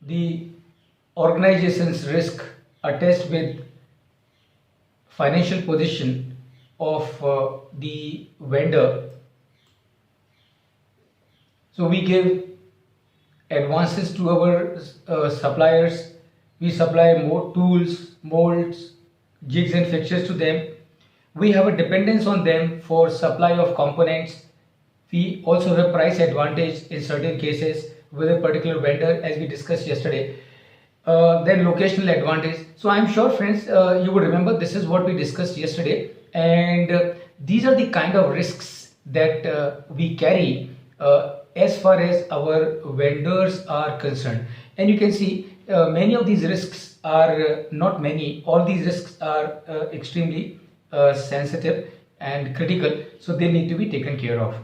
the organization's risk attached with financial position of the vendor. So we give advances to our suppliers. We supply more tools, molds, jigs and fixtures to them. We have a dependence on them for supply of components. We also have price advantage in certain cases with a particular vendor, as we discussed yesterday. Then locational advantage. So I'm sure friends, you would remember this is what we discussed yesterday, and these are the kind of risks that we carry as far as our vendors are concerned. And you can see many of these risks are not many, all these risks are extremely sensitive and critical, so they need to be taken care of.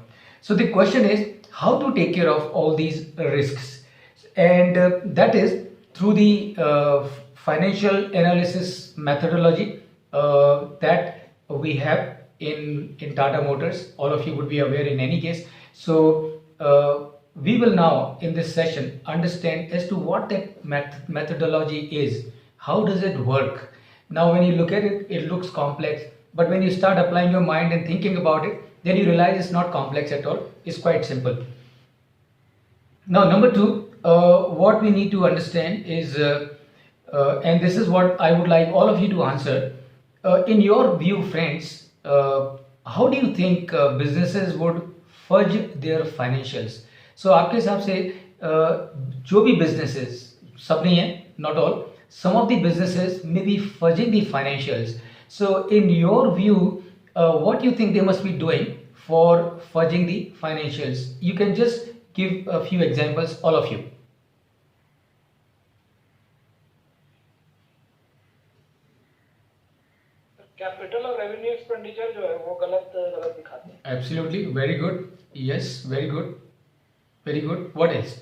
So the question is how to take care of all these risks, and that is through the financial analysis methodology that we have in Tata Motors. All of you would be aware in any case. So we will now in this session understand as to what that methodology is. How does it work? Now when you look at it, it looks complex, but when you start applying your mind and thinking about it, then you realize it's not complex at all. It's quite simple. Now number two, what we need to understand is, and this is what I would like all of you to answer. In your view, friends, how do you think businesses would fudge their financials? So आपके हिसाब से जो भी businesses, सब नहीं है, not all, some of the businesses may be fudging the financials. So in your view, what do you think they must be doing for fudging the financials? You can just give a few examples, all of you. Capital और revenue expenditure जो है वो गलत गलत दिखाते हैं. Absolutely, very good. Yes, very good. Very good. What else?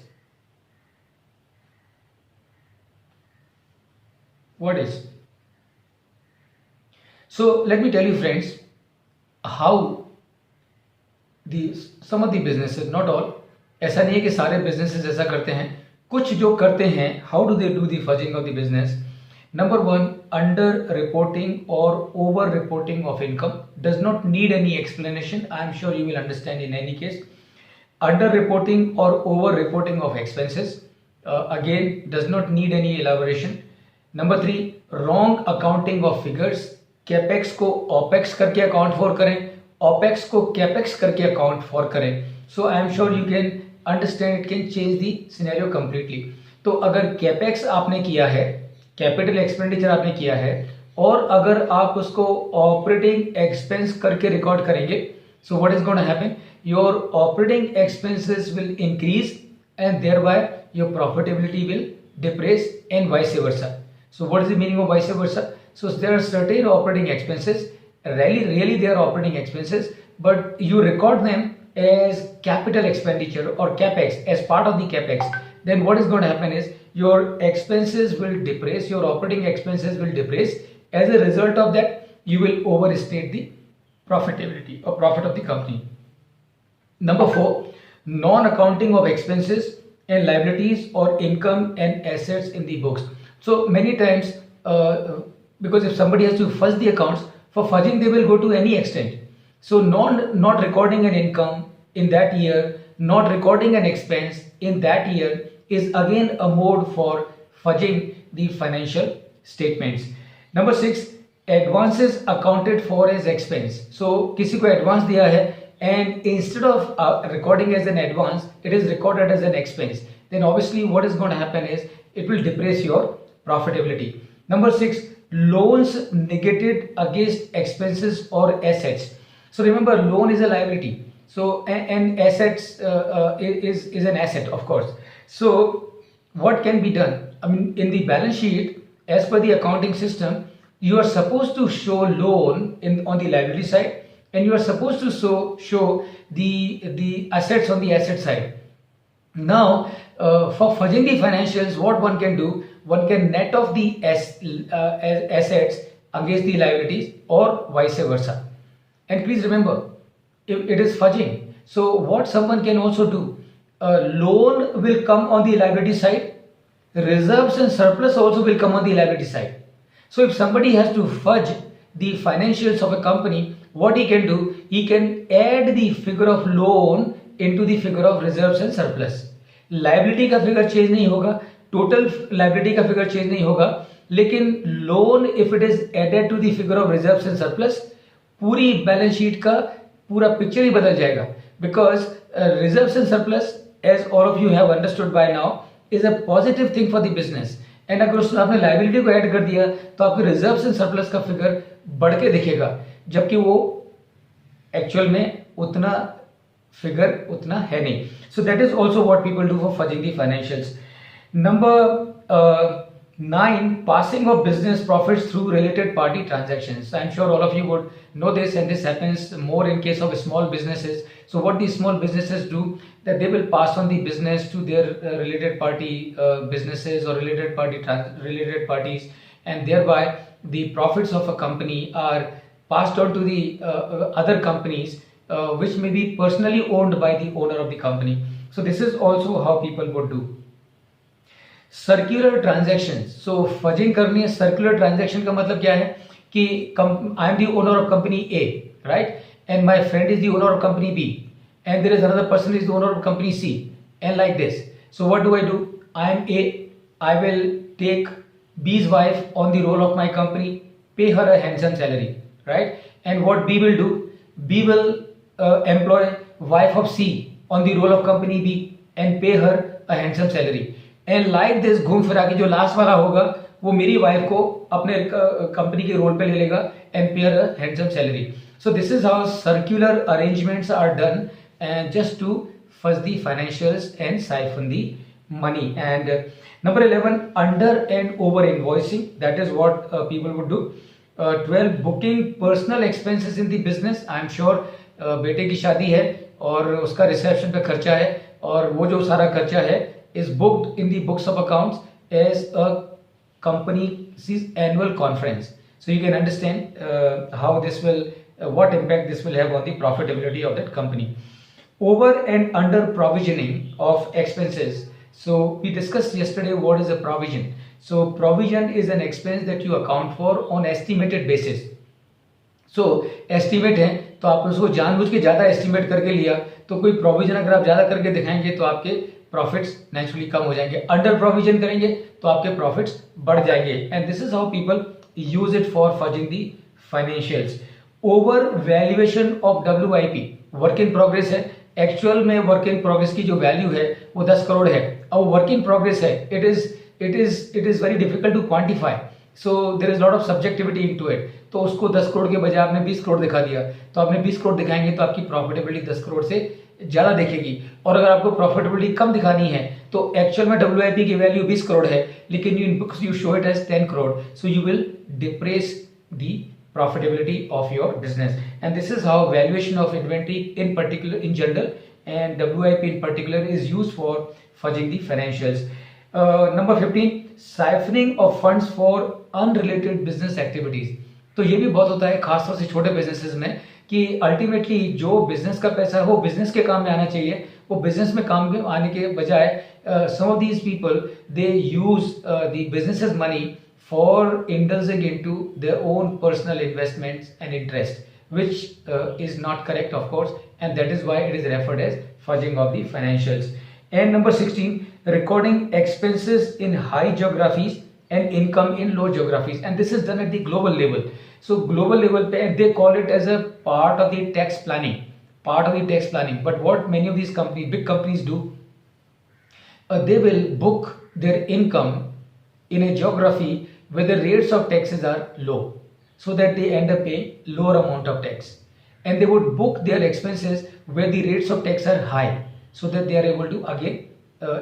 What is? So let me tell you, friends, how some of the businesses, not all, ऐसा नहीं है कि सारे businesses ऐसा करते हैं. कुछ जो करते हैं, how do they do the fudging of the business? Number one, under reporting or over reporting of income does not need any explanation. I am sure you will understand in any case. Under reporting or over reporting of expenses, again, does not need any elaboration. Number three, wrong accounting of figures. Capex को opex करके account for करें, opex को capex करके account for करें. So I am sure you can understand, it can change the scenario completely. तो अगर capex आपने किया है, कैपिटल एक्सपेंडिचर आपने किया है, और अगर आप उसको ऑपरेटिंग एक्सपेंस करके रिकॉर्ड करेंगे, so what is going to happen? Your operating expenses will increase and thereby your profitability will depress and vice versa. So what is the meaning of vice versa? So there are certain operating expenses, really they are operating expenses, but you record them as capital expenditure or capex, as part of the capex. Then what is going to happen is your expenses will depress, your operating expenses will depress. As a result of that, you will overstate the profitability or profit of the company. Number four, non-accounting of expenses and liabilities or income and assets in the books. So many times, because if somebody has to fudge the accounts, for fudging they will go to any extent. So not recording an income in that year, not recording an expense in that year is again a mode for fudging the financial statements. Number six, advances accounted for as expense. So किसी को advance दिया है and instead of recording as an advance, it is recorded as an expense. Then obviously what is going to happen is it will depress your profitability. Number six, loans negated against expenses or assets. So remember, loan is a liability. So and assets is an asset, of course. So what can be done? I mean, in the balance sheet, as per the accounting system, you are supposed to show loan on the liability side, and you are supposed to show the assets on the asset side. Now, for fudging the financials, what one can do? One can net off the assets against the liabilities or vice versa. And please remember, it is fudging. So what someone can also do, a loan will come on the liability side reserves and surplus also will come on the liability side. So if somebody has to fudge the financials of a company, what he can do, he can add the figure of loan into the figure of reserves and surplus. Liability का figure change नहीं होगा, total liability का figure change नहीं होगा, लेकिन loan if it is added to the figure of reserves and surplus, पूरी balance sheet का पूरा पिक्चर ही बदल जाएगा. Because reserves and surplus, as all of you have understood by now, is a positive thing for the business. And अगर उसमें आपने liability को ऐड कर दिया तो आपके रिजर्व्स एंड सरप्लस का फिगर बढ़ के दिखेगा, जबकि वो एक्चुअल में उतना फिगर उतना है नहीं. So that is also what people do for fudging the financials. Number 9, passing of business profits through related party transactions. I'm sure all of you would know this, and this happens more in case of small businesses. So what these small businesses do, that they will pass on the business to their related party businesses or related parties, and thereby the profits of a company are passed on to the other companies, which may be personally owned by the owner of the company. So this is also how people would do. Circular transactions. So fudging करनी है. Circular transaction का मतलब क्या है कि I am the owner of company A, right? And my friend is the owner of company B, and there is another person is the owner of company C, and like this. So what do? I am A. I will take B's wife on the roll of my company, pay her a handsome salary, right? And what B will do? B will employ wife of C on the roll of company B and pay her a handsome salary. And like this, घूम फिरा के जो last वाला होगा वो मेरी wife को अपने कंपनी के रोल पे ले लेगा and pay her a handsome salary. So this is how circular arrangements are done, and just to fudge the financials and siphon the money. And number 11, under and over invoicing. That is what people would do. 12, booking personal expenses in the business. I am sure बेटे की शादी है और उसका reception पे खर्चा है, और वो जो सारा खर्चा है is booked in the books of accounts as a company's annual conference. So you can understand how this will, what impact this will have on the profitability of that company. Over and under provisioning of expenses. So we discussed yesterday what is a provision. So provision is an expense that you account for on estimated basis. So estimate है तो आप उसको जानबूझ के ज़्यादा estimate करके लिया, तो कोई प्रोविजन अगर आप ज़्यादा करके दिखाएंगे तो आपके प्रॉफिट्स नेचुरली कम हो जाएंगे. अंडर प्रोविजन करेंगे तो आपके प्रॉफिट्स बढ़ जाएंगे. And this is how people use it for fudging the financials. Over valuation of WIP, work in progress है. एक्चुअल में वर्क इन प्रोग्रेस की जो वैल्यू है वो 10 करोड़ है. अब वर्क इन प्रोग्रेस है, it is very difficult to quantify. So there is lot of subjectivity into it. तो उसको 10 करोड़ के बजाय आपने 20 करोड़ दिखा दिया, तो आपने 20 करोड़ दिखाएंगे तो आपकी प्रॉफिटेबिलिटी 10 करोड़ से ज़्यादा दिखेगी. और अगर आपको प्रॉफिटेबिलिटी कम दिखानी है तो एक्चुअल में WIP की वैल्यू 20 करोड़ है, लेकिन in books you show it as 10 crore. So you will depress the profitability of your business. And this is how valuation of inventory in particular, in general, and WIP in particular is used for fudging the financials. Number 15, siphoning of funds for unrelated business activities. तो ये भी बहुत होता है खासतौर से छोटे businesses में, कि अल्टीमेटली जो बिजनेस का पैसा है वो बिजनेस के काम में आना चाहिए, वो बिजनेस में काम में आने के बजाय some of these people they use the business's money for indulging into their own personal investments and interest, which is not correct, of course, and that is why it is referred as fudging of the financials. And number 16, recording expenses in high geographies and income in low geographies, and this is done at the global level. So global level pe, and they call it as a part of the tax planning, But what many of these companies, big companies do, they will book their income in a geography where the rates of taxes are low, so that they end up paying lower amount of tax, and they would book their expenses where the rates of tax are high, so that they are able to again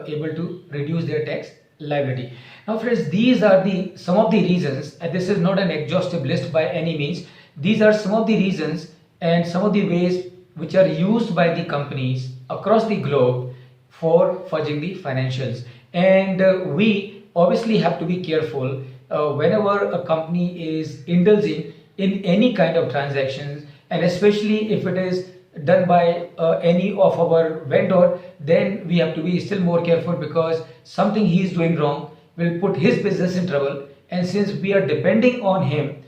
able to reduce their tax liability. Now friends, these are some of the reasons, and this is not an exhaustive list by any means. These are some of the reasons and some of the ways which are used by the companies across the globe for fudging the financials. And we obviously have to be careful whenever a company is indulging in any kind of transactions, and especially if it is done by any of our vendor, then we have to be still more careful, because something he is doing wrong will put his business in trouble, and since we are depending on him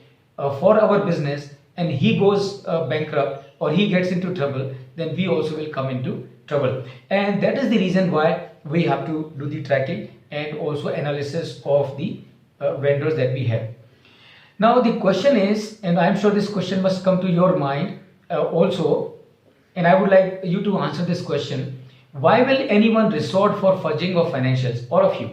for our business and he goes bankrupt or he gets into trouble, then we also will come into trouble. And that is the reason why we have to do the tracking and also analysis of the vendors that we have. Now the question is, and I'm sure this question must come to your mind also, and I would like you to answer this question: why will anyone resort for fudging of financials? All of you,